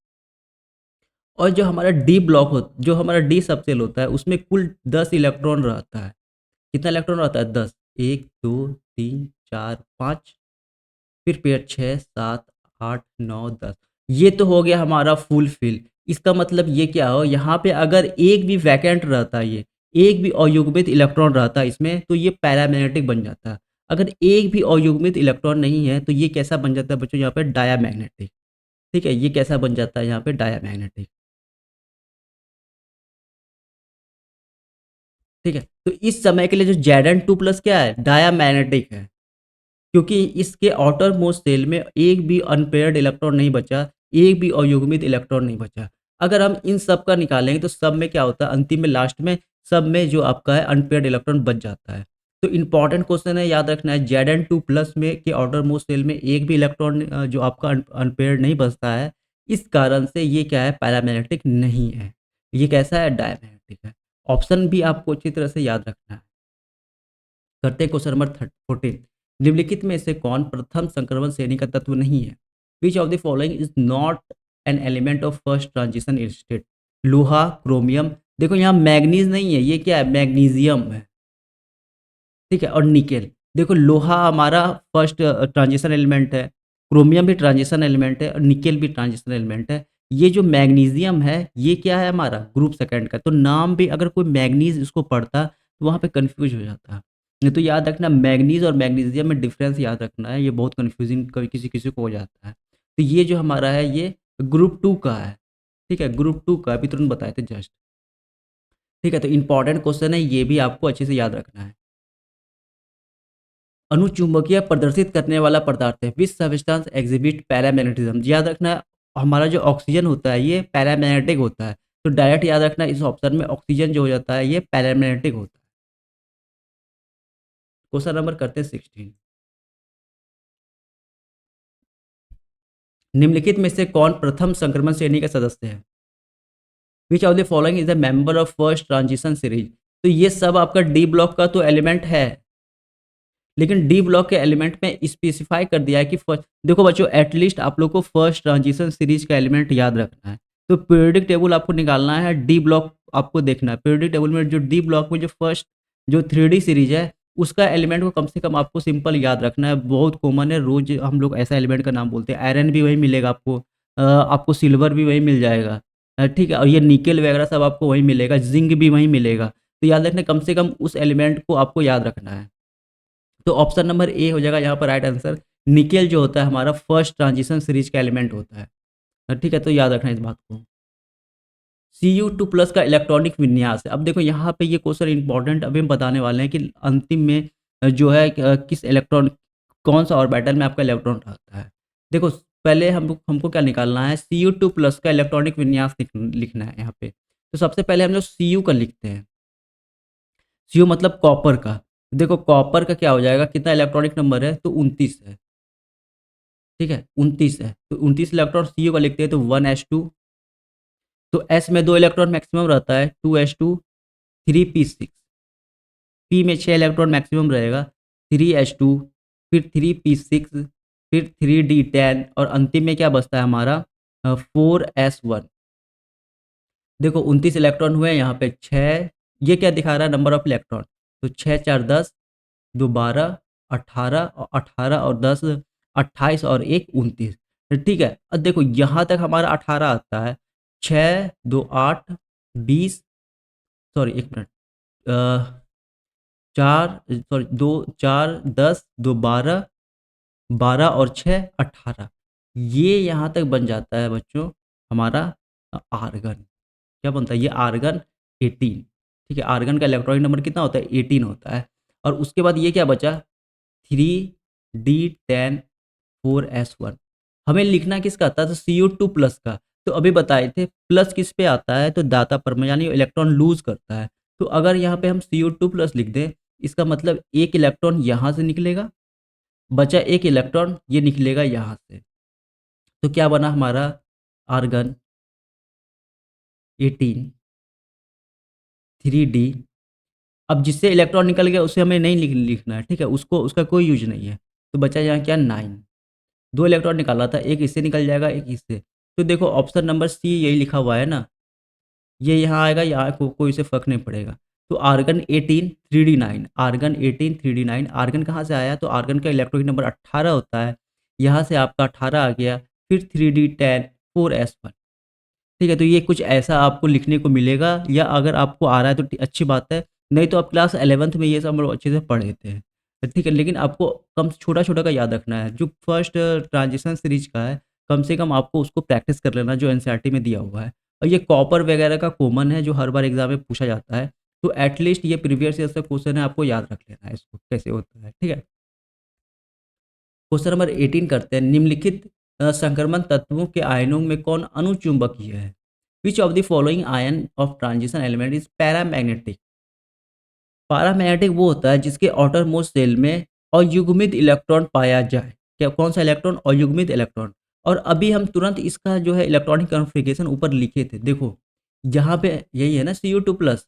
और जो हमारा डी ब्लॉक हो जो हमारा डी सबसेल होता है उसमें कुल 10 इलेक्ट्रॉन रहता है। कितना इलेक्ट्रॉन रहता है? 10। 1 2 3 4 5, फिर पेयर 6 7 8 9 10। ये तो हो गया हमारा फुल फिल। इसका मतलब ये क्या हो, यहाँ पे अगर एक भी वैकेंट रहता है, ये एक भी अयुग्मित इलेक्ट्रॉन रहता है इसमें, तो ये पैरामैग्नेटिक बन जाता है। अगर एक भी अयुग्मित इलेक्ट्रॉन नहीं है तो ये कैसा बन जाता है बच्चों, यहाँ पे डायामैग्नेटिक। ठीक है? ये कैसा बन जाता है यहाँ पे, डायामैग्नेटिक। ठीक है? तो इस समय के लिए जो Zn2 प्लस क्या है, डायामैग्नेटिक है। क्योंकि इसके आउटर मोस्ट शेल में एक भी अनपेयर्ड इलेक्ट्रॉन नहीं बचा, एक भी अयुग्मित इलेक्ट्रॉन नहीं बचा। अगर हम इन सब का निकालेंगे तो सब में क्या होता है, अंतिम में लास्ट में सब में जो आपका है अनपेयर्ड इलेक्ट्रॉन बच जाता है। तो इंपॉर्टेंट क्वेश्चन है, याद रखना है Zn2 प्लस में के आउटर मोस्ट शेल में एक भी इलेक्ट्रॉन जो आपका अनपेयर्ड नहीं बचता है, इस कारण से ये क्या है, पैरामैग्नेटिक नहीं है। ये कैसा है, डायमैग्नेटिक है। ऑप्शन भी आपको अच्छी तरह से याद रखना है। करते हैं क्वेश्चन नंबर 14। निम्नलिखित में से कौन प्रथम संक्रमण श्रेणी का तत्व नहीं है? Which of the following is not an element of first transition state? लोहा, क्रोमियम, देखो यहाँ मैग्नीज नहीं है, ये क्या है, मैग्नीशियम है, ठीक है, और निकेल। देखो लोहा हमारा फर्स्ट ट्रांजिशन एलिमेंट है, क्रोमियम भी ट्रांजिशन एलिमेंट है और निकेल भी ट्रांजिशन एलिमेंट है। ये जो मैग्नीशियम है ये क्या है, हमारा ग्रुप सेकंड का। तो नाम भी अगर कोई मैग्नीज इसको पढ़ता तो वहाँ पे कंफ्यूज हो जाता। नहीं तो याद रखना, मैग्नीज और मैग्नीशियम में डिफरेंस याद रखना है, ये बहुत कन्फ्यूजिंग किसी किसी को हो जाता है। तो ये जो हमारा है ये ग्रुप टू का है, ठीक है, ग्रुप टू का अभी तुरंत बताए थे जस्ट, ठीक है। तो इंपॉर्टेंट क्वेश्चन है, ये भी आपको अच्छे से याद रखना है। अनुचुंबकीय प्रदर्शित करने वाला पदार्थ है, विच सब्सटेंस एग्जिबिट पैरामैग्नेटिज्म? याद रखना है, हमारा जो ऑक्सीजन होता है ये पैरामैग्नेटिक होता है। तो डायरेक्ट याद रखना इस ऑप्शन में ऑक्सीजन जो हो जाता है ये पैरामैग्नेटिक होता है। क्वेश्चन नंबर करते हैं 16। निम्नलिखित में से कौन प्रथम संक्रमण श्रेणी का सदस्य है? Which of the following is the member of first transition series? तो ये सब आपका डी ब्लॉक का तो एलिमेंट है, लेकिन डी ब्लॉक के एलिमेंट में स्पेसिफाई कर दिया है कि फर्स्ट, देखो बच्चों एटलीस्ट आप लोग को फर्स्ट ट्रांजिशन सीरीज का एलिमेंट याद रखना है। तो पीरियोडिक टेबल आपको निकालना है, डी ब्लॉक आपको देखना है। पीरियोडिक टेबल में जो डी ब्लॉक में जो फर्स्ट जो 3D सीरीज है उसका एलिमेंट को कम से कम आपको सिंपल याद रखना है। बहुत कॉमन है, रोज हम लोग ऐसा एलिमेंट का नाम बोलते हैं। आयरन भी वही मिलेगा आपको, आपको सिल्वर भी वही मिल जाएगा, ठीक है, और ये निकेल वगैरह सब आपको वही मिलेगा, जिंक भी वही मिलेगा। तो याद रखना कम से कम उस एलिमेंट को आपको याद रखना है। तो ऑप्शन नंबर ए हो जाएगा यहाँ पर राइट आंसर। निकेल जो होता है हमारा फर्स्ट ट्रांजिशन सीरीज का एलिमेंट होता है, ठीक है, तो याद रखना इस बात को। Cu2 प्लस का इलेक्ट्रॉनिक विन्यास है। अब देखो यहाँ पे ये क्वेश्चन इंपॉर्टेंट अभी हम बताने वाले हैं कि अंतिम में जो है किस इलेक्ट्रॉन, कौन सा ऑर्बिटल में आपका इलेक्ट्रॉन रहता है। देखो पहले हमको क्या निकालना है, Cu2 प्लस का इलेक्ट्रॉनिक विन्यास लिखना है यहाँ पे। तो सबसे पहले हम लोग Cu का लिखते हैं। Cu मतलब कॉपर का। देखो कॉपर का क्या हो जाएगा, कितना इलेक्ट्रॉनिक नंबर है, तो 29 है, ठीक है, 29 है। तो 29 इलेक्ट्रॉन Cu का लिखते हैं तो 1s2। तो s में 2 इलेक्ट्रॉन मैक्सिमम रहता है, 2s2, 3p6। p में 6 इलेक्ट्रॉन मैक्सिमम रहेगा, 3s2, फिर 3p6, फिर 3d10 और अंतिम में क्या बचता है हमारा 4s1। देखो 29 इलेक्ट्रॉन हुए यहाँ पे 6, ये क्या दिखा रहा है, नंबर ऑफ इलेक्ट्रॉन। तो 6 4 10, 2 12, 18 और 18 और 10 28 और 1 29। तो ठीक है, अब देखो यहाँ तक हमारा 18 आता है, 6 2 8 20, सॉरी एक मिनट, 4 सॉरी 2 4 10 2 12, 12 और 6 18, ये यहाँ तक बन जाता है बच्चों हमारा आर्गन। क्या बनता है ये, आर्गन 18, ठीक है। आर्गन का इलेक्ट्रॉनिक नंबर कितना होता है, 18 होता है। और उसके बाद ये क्या बचा, 3d10 4s1। हमें लिखना किसका आता है, तो Cu2 प्लस का। तो अभी बताए थे प्लस किस पे आता है, तो दाता पर में, यानी इलेक्ट्रॉन लूज करता है। तो अगर यहाँ पे हम Cu2 प्लस लिख दें, इसका मतलब एक इलेक्ट्रॉन यहाँ से निकलेगा, बचा एक इलेक्ट्रॉन ये निकलेगा यहाँ से। तो क्या बना हमारा आर्गन 18 3d। अब जिससे इलेक्ट्रॉन निकल गया उसे हमें नहीं लिखना है, ठीक है, उसको उसका कोई यूज नहीं है। तो बचा यहाँ क्या 9, 2 इलेक्ट्रॉन निकाला था, एक इससे निकल जाएगा एक इससे। तो देखो ऑप्शन नंबर सी यही लिखा हुआ है ना, ये यहाँ आएगा, यहाँ कोई से फर्क नहीं पड़ेगा। तो argon 18 3d9, argon 18 3d9, argon कहाँ से आया, तो आर्गन का इलेक्ट्रॉनिक नंबर 18 होता है, यहाँ से आपका 18 आ गया, फिर 3d10 4s1, ठीक है। तो ये कुछ ऐसा आपको लिखने को मिलेगा, या अगर आपको आ रहा है तो अच्छी बात है, नहीं तो आप क्लास 11th में ये सब हम लोग अच्छे से पढ़े थे, ठीक है। लेकिन आपको कम छोटा छोटा का याद रखना है, जो फर्स्ट ट्रांजिशन सीरीज का है कम से कम आपको उसको प्रैक्टिस कर लेना, जो एनसीईआरटी में दिया हुआ है। और ये कॉपर वगैरह का कॉमन है, जो हर बार एग्जाम में पूछा जाता है। तो एटलीस्ट ये प्रीवियस ईयर से क्वेश्चन है, आपको याद रख लेना है इसको कैसे होता है, ठीक है। क्वेश्चन नंबर 18 करते हैं। निम्नलिखित संक्रमण तत्वों के आयनों में कौन अनुचुंबकीय है? Which of the following ion of transition element is paramagnetic? Paramagnetic वो होता है जिसके आउटर मोस्ट शेल में अयुग्मित इलेक्ट्रॉन पाया जाए। क्या कौन सा इलेक्ट्रॉन? अयुग्मित इलेक्ट्रॉन। और अभी हम तुरंत इसका जो है इलेक्ट्रॉनिक कॉन्फ़िगरेशन ऊपर लिखे थे। देखो, यहाँ पे यही है ना Cu2+,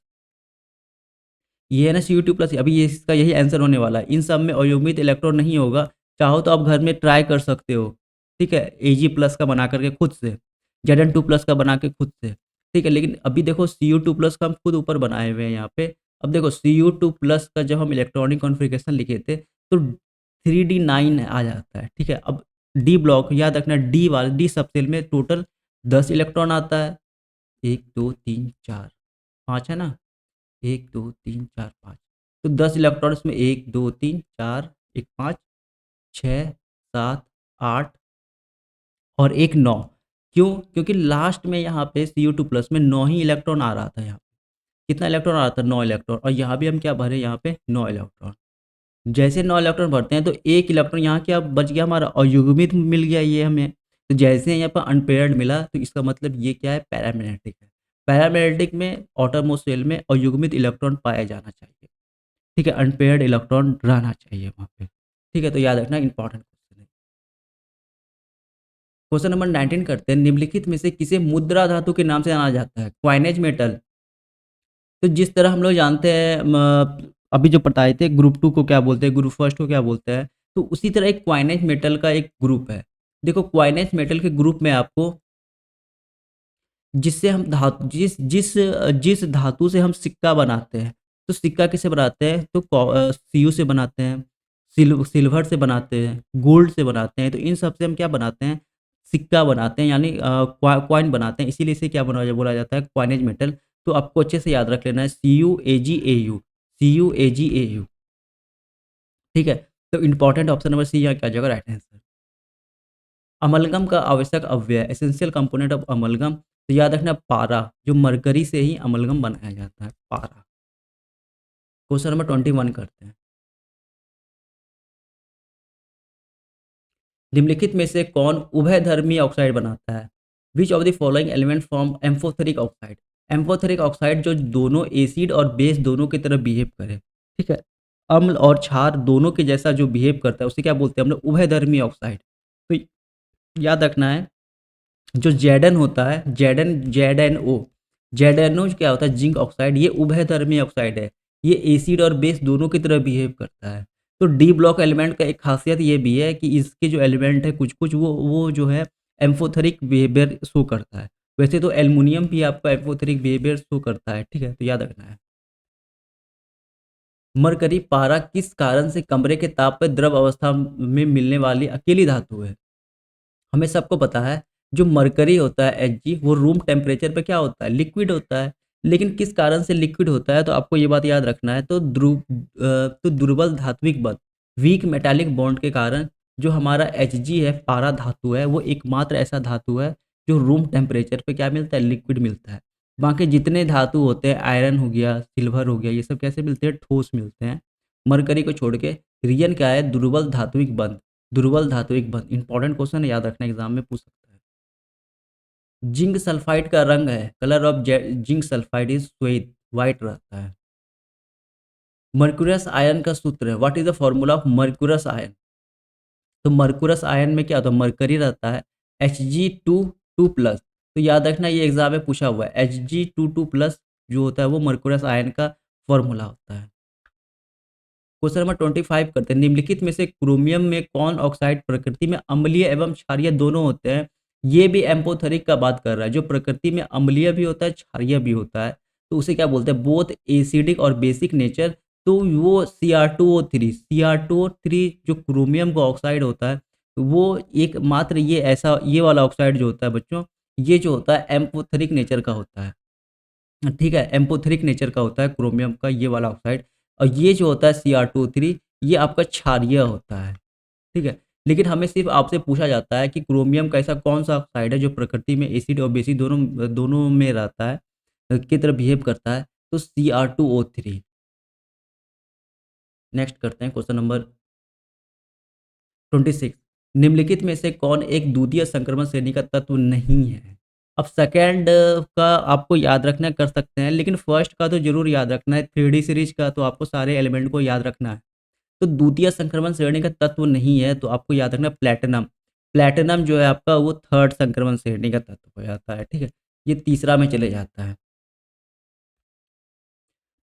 ये है ना Cu2+, अभी ये इसका यही आंसर होने वाला है। इन सब में अयुग्मित इलेक्ट्रॉन नहीं होगा। चाहो तो आप घर में ट्राई कर सकते हो, ठीक है? Ag+ का बना करके खुद से, Zn2+ का बना के खुद से, ठीक है? लेकिन अभी देखो Cu2+ का हम खुद ऊपर बनाए हुए हैं यहाँ पे। अब देखो Cu2+ का जब हम इलेक्ट्रॉनिक कॉन्फ़िगरेशन लिखे थे तो 3d9 आ जाता है, ठीक है? अब डी ब्लॉक याद रखना, डी सबशेल में टोटल 10 इलेक्ट्रॉन आता है। 1 2 3 4 5 है ना? 1 2 3 4 5, तो 10 इलेक्ट्रॉन इसमें 1 2 3 4 1 5 6 7 8 और 1 9। क्यों? क्योंकि लास्ट में यहाँ पे Cu2+ में 9 ही इलेक्ट्रॉन आ रहा था यहाँ। कितना इलेक्ट्रॉन आ रहा था? 9 इलेक्ट्रॉन, और यहाँ भी हम क्या भरे यहाँ पे 9 इलेक्ट्रॉन। जैसे 9 इलेक्ट्रॉन भरते हैं तो 1 इलेक्ट्रॉन यहाँ क्या बच गया हमारा? अयुग्मित मिल गया ये हमें। तो जैसे यहाँ पर अनपेयर्ड मिला तो इसका मतलब ये क्या है? पैरामैग्नेटिक है। पैरामैग्नेटिक में आउटर मोस्ट शेल में अयुग्मित इलेक्ट्रॉन पाया जाना चाहिए। ठीक है? अनपेयर्ड इलेक्ट्रॉन रहना चाहिए वहाँ पे। ठीक है? तो याद रखना, इंपॉर्टेंट क्वेश्चन है। क्वेश्चन नंबर 19 करते हैं। निम्नलिखित में से किसे मुद्रा धातु के नाम से जाना जाता है? Coinage metal. तो जिस तरह हम लोग जानते हैं अभी जो बताए थे ग्रुप 2 को क्या बोलते हैं, ग्रुप फर्स्ट को क्या बोलते हैं, तो उसी तरह एक क्वाइनेज मेटल का एक ग्रुप है। देखो, क्वाइनेज मेटल के ग्रुप में आपको जिससे हम धातु जिस जिस जिस धातु से हम सिक्का बनाते हैं, तो सिक्का किससे बनाते हैं? तो सीयू से बनाते हैं, सिल्वर से बनाते हैं, गोल्ड से बनाते हैं। तो इन सब से हम क्या बनाते हैं? सिक्का बनाते हैं, यानी कॉइन बनाते हैं। इसीलिए इसे क्या बोला जाता है? Coinage metal. तो आपको अच्छे से याद रख लेना है, CuAgAu, CuAgAu। ठीक है? तो इंपॉर्टेंट ऑप्शन नंबर सी यहाँ क्या आ जाएगा? Right answer. अमलगम का आवश्यक अवयव, एसेंशियल कंपोनेंट ऑफ अमलगम, तो याद रखना पारा, जो मरकरी से ही अमलगम बनाया जाता है, पारा। क्वेश्चन नंबर 21 करते हैं। निम्नलिखित में से कौन उभयधर्मी ऑक्साइड बनाता है? Which of the following element form amphoteric oxide? Amphoteric oxide जो दोनों एसिड और बेस दोनों की तरह बिहेव करे, ठीक है? अम्ल और क्षार दोनों के जैसा जो बिहेव करता है उसे क्या बोलते हैं हम लोग? उभयधर्मी ऑक्साइड। तो याद रखना है, जो जेडन होता है, जेडएनओ क्या होता है? Zinc oxide. ये उभयधर्मी ऑक्साइड है, ये एसिड और बेस दोनों की तरह बिहेव करता है। तो डी ब्लॉक एलिमेंट का एक खासियत ये भी है कि इसके जो एलिमेंट है कुछ कुछ वो जो है एम्फोथेरिक बिहेवियर शो करता है। वैसे तो एल्युमिनियम भी आपका एम्फोथेरिक बिहेवियर शो करता है, ठीक है? तो याद रखना है। मरकरी पारा किस कारण से कमरे के ताप पर द्रव अवस्था में मिलने वाली अकेली धातु है? हमें सबको पता है, जो मरकरी होता है Hg, वो रूम टेम्परेचर पे क्या होता है? लिक्विड होता है। लेकिन किस कारण से लिक्विड होता है? तो आपको ये बात याद रखना है। तो दुर्बल धात्विक बंध, वीक मेटालिक बॉन्ड के कारण जो हमारा Hg है, पारा धातु है, वो एकमात्र ऐसा धातु है जो रूम टेम्परेचर पे क्या मिलता है? लिक्विड मिलता है। बाकी जितने धातु होते हैं, आयरन हो गया, सिल्वर हो गया, ये सब कैसे मिलते हैं? ठोस मिलते हैं। मरकरी को छोड़ के रीजन क्या है? दुर्बल धात्विक बंध। दुर्बल धात्विक बंध इंपॉर्टेंट क्वेश्चन है, याद रखना, एग्जाम में पूछ सकता है। जिंक सल्फाइड का रंग है, colour of zinc sulphide is श्वेत, वाइट रहता है। मर्क्यूरस आयन का सूत्र है, what is the formula of mercurous ion? तो मर्क्यूरस आयन में क्या होता है? मरकरी रहता है, Hg2 2+। तो याद रखना, ये एग्जाम में पूछा हुआ है। Hg2 2+ जो होता है वो मर्क्यूरस आयन का फॉर्मूला होता है। क्वेश्चन नंबर 25 करते हैं। निम्नलिखित में से क्रोमियम में कौन ऑक्साइड प्रकृति में अम्लीय एवं क्षारीय दोनों होते हैं? ये भी एम्फोथेरिक का बात कर रहा है, जो प्रकृति में अम्लीय भी होता है, क्षारीय भी होता है। तो उसे क्या बोलते हैं? बोथ एसिडिक और बेसिक नेचर। तो वो Cr2O3 जो क्रोमियम का ऑक्साइड होता है, वो एक मात्र ये वाला ऑक्साइड जो होता है बच्चों, ये जो होता है एम्फोथेरिक नेचर का होता है। ठीक है? एम्फोथेरिक नेचर का होता है क्रोमियम का ये वाला ऑक्साइड। और ये जो होता है Cr2O3, ये आपका क्षारीय होता है। ठीक है? लेकिन हमें सिर्फ़ आपसे पूछा जाता है कि क्रोमियम का ऐसा कौन-सा ऑक्साइड है जो प्रकृति में एसिड और बेसिक दोनों दोनों में रहता है, की तरह बिहेव करता है? तो Cr2O3। नेक्स्ट करते हैं क्वेश्चन नंबर 26। निम्नलिखित में से कौन एक द्वितीय संक्रमण श्रेणी का तत्व नहीं है? अब सेकंड का आपको याद रखना कर सकते हैं, लेकिन फर्स्ट का तो ज़रूर याद रखना है। 3D सीरीज़ का तो आपको सारे एलिमेंट को याद रखना है। तो द्वितीय संक्रमण श्रेणी का तत्व नहीं है, तो आपको याद रखना प्लैटिनम। प्लैटिनम जो है आपका वो थर्ड संक्रमण श्रेणी का तत्व हो जाता है, ठीक है? ये तीसरा में चले जाता है।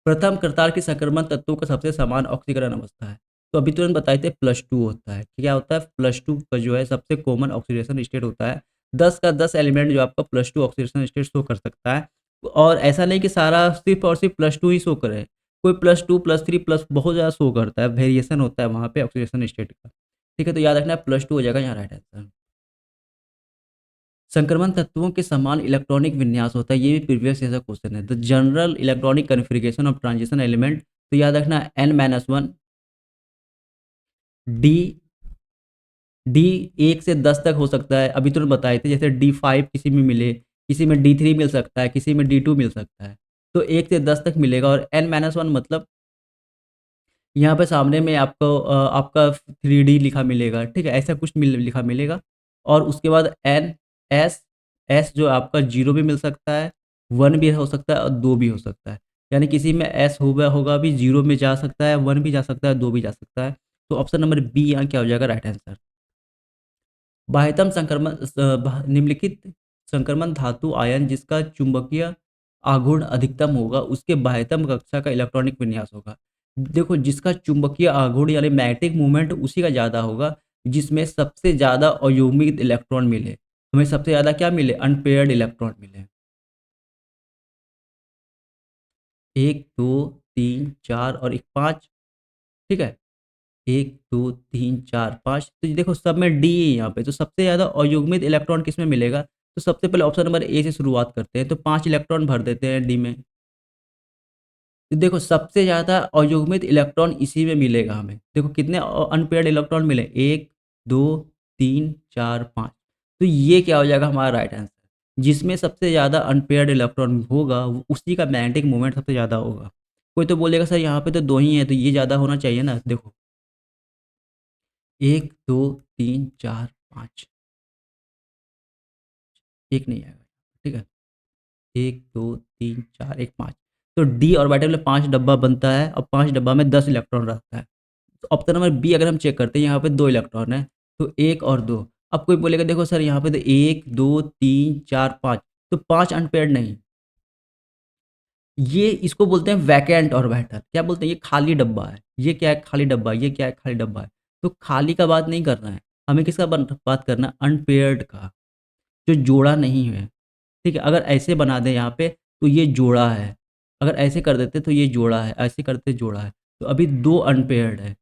प्रथम करतार की संक्रमण तत्वों का सबसे समान ऑक्सीकरण अवस्था है। तो अभी तुरंत बताए थे +2 होता है। क्या होता है? +2 का जो है सबसे कॉमन ऑक्सीडेशन स्टेट होता है। 10 का 10 एलिमेंट जो आपका +2 ऑक्सीडेशन स्टेट शो कर सकता है। और ऐसा नहीं कि सारा सिर्फ़ और सिर्फ़ +2 ही शो करे। कोई +2, +3 प्लस बहुत ज़्यादा शो करता है, वेरिएशन होता है वहाँ पे ऑक्सीडेशन स्टेट का। ठीक है? तो याद रखना है +2 हो जाएगा यहाँ राइट आंसर। संक्रमण तत्वों के समान इलेक्ट्रॉनिक विन्यास होता है, ये भी प्रीवियस ईयर का क्वेश्चन है। The general electronic configuration of transition element, तो याद रखना n-1 डी डी 1 से 10 तक हो सकता है। अभी तुरंत बताए थे जैसे D5 किसी में मिले, किसी में D3 मिल सकता है, किसी में D2 मिल सकता है। तो 1 से 10 तक मिलेगा और n-1 मतलब यहाँ पे सामने में आपको आपका 3D लिखा मिलेगा, ठीक है? ऐसा कुछ लिखा मिलेगा और उसके बाद एन, एस, एस जो आपका 0 भी मिल सकता है, 1 भी हो सकता है और 2 भी हो सकता है। यानी किसी में एस होगा होगा भी 0 में जा सकता है, 1 भी जा सकता है, 2 भी जा सकता है। तो ऑप्शन नंबर बी यहाँ क्या हो जाएगा राइट आंसर। बाह्यतम संक्रमण निम्नलिखित संक्रमण धातु आयन जिसका चुंबकीय आघूर्ण अधिकतम होगा, उसके बाह्यतम कक्षा का इलेक्ट्रॉनिक विन्यास होगा। देखो जिसका चुंबकीय आघूर्ण यानी मैग्नेटिक मूवमेंट उसी का ज़्यादा होगा, जिसमें सबसे ज़्यादा अयोमित इलेक्ट्रॉन मिले। हमें सबसे ज़्यादा क्या मिले? अनपेयर्ड इलेक्ट्रॉन मिले। 1, 2, 3, 4 और एक 5, ठीक है? 1, 2, 3, 4, 5 तो ये देखो सब में डी है यहाँ पे, तो सबसे ज़्यादा अयुग्मित इलेक्ट्रॉन किसमें मिलेगा? तो सबसे पहले ऑप्शन नंबर ए से शुरुआत करते हैं, तो 5 इलेक्ट्रॉन भर देते हैं डी में। तो देखो सबसे ज़्यादा अयुग्मित इलेक्ट्रॉन इसी में मिलेगा हमें। देखो कितने अनपेयर्ड इलेक्ट्रॉन मिले? 1, 2, 3, 4, 5 तो ये क्या हो जाएगा हमारा राइट आंसर। जिसमें सबसे ज़्यादा अनपेयर्ड इलेक्ट्रॉन होगा, उसी का मैग्नेटिक मोमेंट सबसे ज़्यादा होगा। कोई तो बोलेगा सर यहाँ पे तो 2 ही हैं, तो ये ज़्यादा होना चाहिए ना? देखो 1, 2, 3, 4, 5 1 नहीं आएगा, ठीक है? 1, 2, 3, 4, 1, 5 तो डी ऑर्बिटल में 5 डब्बा बनता है और 5 डब्बा में 10 इलेक्ट्रॉन रहता है। तो ऑप्शन नंबर बी अगर हम चेक करते हैं, यहाँ पे 2 इलेक्ट्रॉन है, तो 1 और 2। अब कोई बोलेगा देखो सर यहाँ पे तो 1, 2, 3, 4, 5 तो 5 अनपेयर्ड नहीं। ये इसको बोलते हैं वैकेंट ऑर्बिटल। क्या बोलते हैं? ये खाली डब्बा है। ये क्या है? खाली डब्बा। ये क्या है? खाली डब्बा है। तो खाली का बात नहीं करना है, हमें किसका बात करना है? अनपेयर्ड का, जो जोड़ा नहीं है। ठीक है? अगर ऐसे बना दें यहाँ पे तो ये जोड़ा है, अगर ऐसे कर देते तो ये जोड़ा है, ऐसे करते जोड़ा है। तो अभी 2 अनपेयर्ड है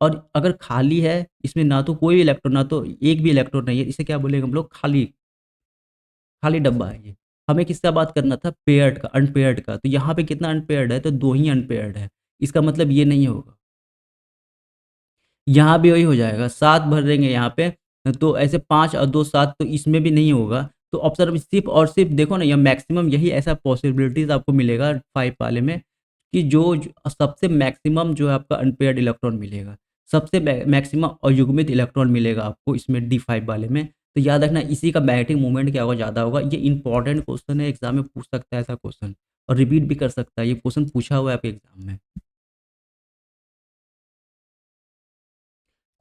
और अगर खाली है, इसमें ना तो कोई इलेक्ट्रॉन, ना तो एक भी इलेक्ट्रॉन नहीं है, इसे क्या बोलेंगे हम लोग? खाली, खाली डब्बा है ये। हमें किसका बात करना था? पेयर्ड का, अनपेयर्ड का। तो यहाँ पे कितना अनपेयर्ड है? तो 2 ही अनपेयर्ड है। इसका मतलब ये नहीं होगा। यहाँ भी वही हो जाएगा, 7 भर देंगे यहाँ पे, तो ऐसे 5 और 2 7 तो इसमें भी नहीं होगा। तो ऑप्शन सिर्फ़ और सिर्फ़ देखो ना, ये मैक्सिमम यही ऐसा पॉसिबिलिटीज़ आपको मिलेगा 5 वाले में कि जो सबसे मैक्सिमम जो है आपका अनपेयर्ड इलेक्ट्रॉन मिलेगा। सबसे मैक्सिमम अयुग्मित इलेक्ट्रॉन मिलेगा आपको इसमें डी5 वाले में। तो याद रखना इसी का मैग्नेटिक मोमेंट क्या होगा? ज़्यादा होगा। ये इंपॉर्टेंट क्वेश्चन है, एग्ज़ाम में पूछ सकता है ऐसा क्वेश्चन और रिपीट भी कर सकता है। ये क्वेश्चन पूछा हुआ है आपके एग्ज़ाम में।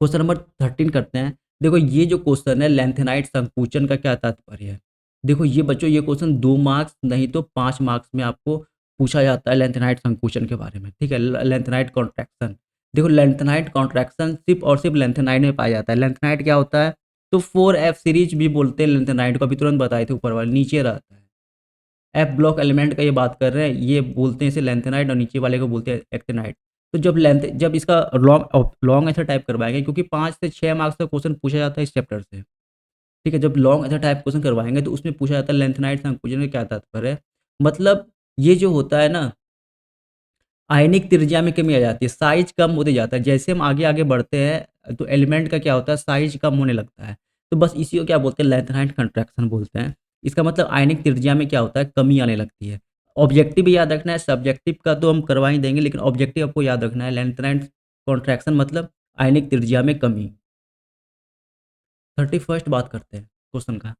क्वेश्चन नंबर 13 करते हैं। देखो ये जो क्वेश्चन है लैंथेनाइट संकुचन का क्या तात्पर्य है? देखो ये बच्चों ये क्वेश्चन 2 मार्क्स नहीं तो 5 मार्क्स में आपको पूछा जाता है लैंथेनाइट संकुचन के बारे में, ठीक है? Lanthanide contraction. देखो लैंथेनाइट कॉन्ट्रैक्शन सिर्फ़ और सिर्फ़ लैंथेनाइट में पाया जाता है। लैंथेनाइट क्या होता है? तो 4F सीरीज़ भी बोलते हैं लैंथेनाइट को, अभी तुरंत बताए थे ऊपर वाले, नीचे रहता है। एफ ब्लॉक एलिमेंट का ये बात कर रहे हैं, ये बोलते हैं इसे लैंथेनाइट और नीचे वाले को बोलते हैं एक्टिनाइट। तो जब इसका लॉन्ग आंसर टाइप करवाएँगे क्योंकि 5 से 6 मार्क्स का क्वेश्चन पूछा जाता है इस चैप्टर से, ठीक है? जब लॉन्ग आंसर टाइप क्वेश्चन करवाएँगे तो उसमें पूछा जाता है लैंथेनाइट संकुचन का क्या तात्पर्य है? मतलब ये जो होता है ना, आयनिक त्रिज्या में कमी आ जाती है, साइज़ कम होते जाता है। जैसे हम आगे-आगे बढ़ते हैं तो एलिमेंट का क्या होता है? साइज़ कम होने लगता है। तो बस इसी को क्या बोलते हैं? लैंथेनाइट कंट्रैक्शन बोलते हैं। इसका मतलब आयनिक त्रिज्या में क्या होता है? कमी आने लगती है। ऑब्जेक्टिव भी याद रखना है, सब्जेक्टिव का तो हम करवा ही देंगे, लेकिन ऑब्जेक्टिव आपको याद रखना है। लैंथेनाइट कॉन्ट्रैक्शन मतलब आयनिक त्रिज्या में कमी। 31st बात करते हैं क्वेश्चन का।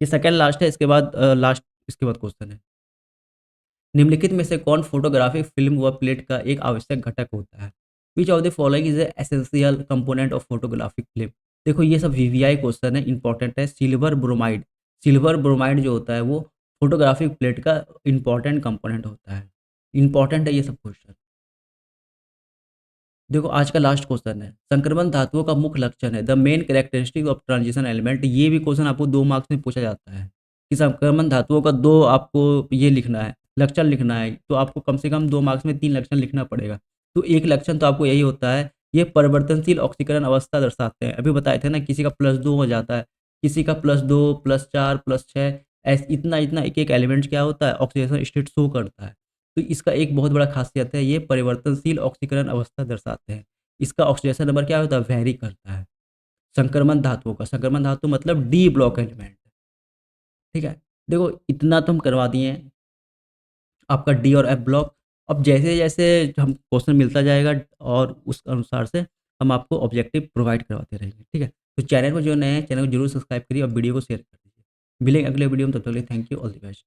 ये सेकंड लास्ट है, इसके बाद लास्ट इसके बाद क्वेश्चन है। निम्नलिखित में से कौन फोटोग्राफिक फ़िल्म व प्लेट का एक आवश्यक घटक होता है? Which of the following is a essential component of photographic film? देखो ये सब वीवीआई क्वेश्चन है, इम्पोर्टेंट है। सिल्वर ब्रोमाइड, सिल्वर ब्रोमाइड जो होता है वो फोटोग्राफिक प्लेट का इम्पोर्टेंट कंपोनेंट होता है। इम्पोर्टेंट है ये सब क्वेश्चन। देखो आज का लास्ट क्वेश्चन है, संक्रमण धातुओं का मुख्य लक्षण है, the main characteristic of transition element. ये भी क्वेश्चन आपको 2 मार्क्स में पूछा जाता है कि संक्रमण धातुओं का 2 आपको ये लिखना है, लक्षण लिखना है, तो आपको कम से कम 2 मार्क्स में 3 लक्षण लिखना पड़ेगा। तो एक लक्षण तो आपको यही होता है, ये परिवर्तनशील ऑक्सीकरण अवस्था दर्शाते हैं। अभी बताए थे ना, किसी का +2 हो जाता है, किसी का +2, +4, +6, ऐस इतना-इतना एक-एक एलिमेंट क्या होता है, ऑक्सीडेशन स्टेट शो करता है। तो इसका एक बहुत बड़ा ख़ासियत है, ये परिवर्तनशील ऑक्सीकरण अवस्था दर्शाते हैं। इसका ऑक्सीडेशन नंबर क्या होता है, वैरी करता है। संक्रमण धातुओं का, संक्रमण धातु मतलब डी ब्लॉक एलिमेंट, ठीक है? देखो इतना तो हम करवा दिए हैं, आपका डी और एफ ब्लॉक। अब जैसे-जैसे हम क्वेश्चन मिलता जाएगा और उस अनुसार से हम आपको ऑब्जेक्टिव प्रोवाइड करवाते रहेंगे, ठीक है? तो चैनल पर जो नए हैं, चैनल को ज़रूर सब्सक्राइब करिए और वीडियो को शेयर कर दीजिए। मिलेंगे अगले वीडियो में, तब तक के लिए thank you, all the best.